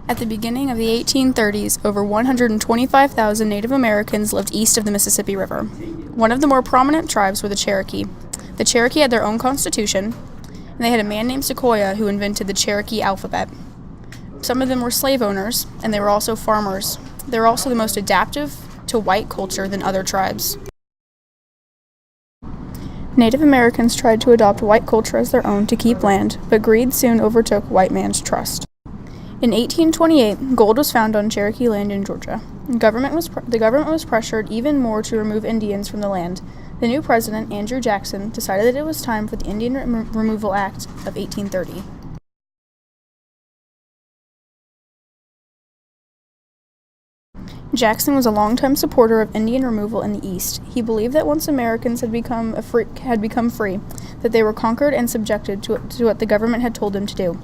At the beginning of the 1830s, over 125,000 Native Americans lived east of the Mississippi River. One of the more prominent tribes were the Cherokee. The Cherokee had their own constitution, and they had a man named Sequoyah who invented the Cherokee alphabet. Some of them were slave owners, and they were also farmers. They were also the most adaptive to white culture than other tribes. Native Americans tried to adopt white culture as their own to keep land, but greed soon overtook white man's trust. In 1828, gold was found on Cherokee land in Georgia. The government was pressured even more to remove Indians from the land. The new president, Andrew Jackson, decided that it was time for the Indian Removal Act of 1830. Jackson was a longtime supporter of Indian removal in the East. He believed that once Americans had become free, that they were conquered and subjected to what the government had told them to do.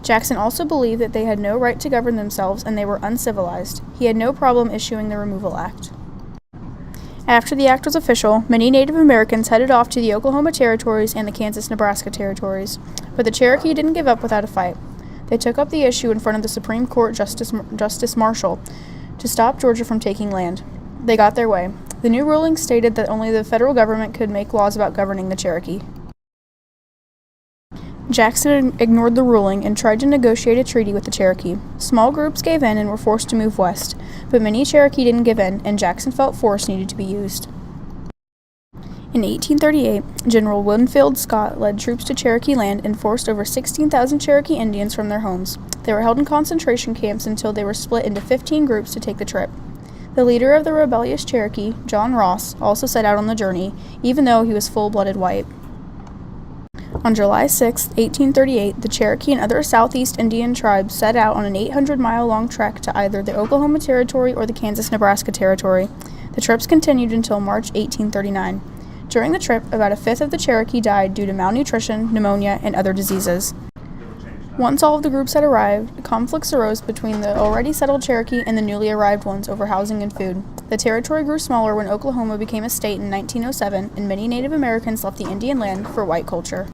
Jackson also believed that they had no right to govern themselves and they were uncivilized. He had no problem issuing the Removal Act. After the act was official, many Native Americans headed off to the Oklahoma territories and the Kansas-Nebraska territories, but the Cherokee didn't give up without a fight. They took up the issue in front of the Supreme Court Justice Marshall to stop Georgia from taking land. They got their way. The new ruling stated that only the federal government could make laws about governing the Cherokee. Jackson ignored the ruling and tried to negotiate a treaty with the Cherokee. Small groups gave in and were forced to move west, but many Cherokee didn't give in, and Jackson felt force needed to be used. In 1838, General Winfield Scott led troops to Cherokee land and forced over 16,000 Cherokee Indians from their homes. They were held in concentration camps until they were split into 15 groups to take the trip. The leader of the rebellious Cherokee, John Ross, also set out on the journey, even though he was full-blooded white. On July 6, 1838, the Cherokee and other Southeast Indian tribes set out on an 800-mile-long trek to either the Oklahoma Territory or the Kansas-Nebraska Territory. The trips continued until March 1839. During the trip, about a fifth of the Cherokee died due to malnutrition, pneumonia, and other diseases. Once all of the groups had arrived, conflicts arose between the already settled Cherokee and the newly arrived ones over housing and food. The territory grew smaller when Oklahoma became a state in 1907, and many Native Americans left the Indian land for white culture.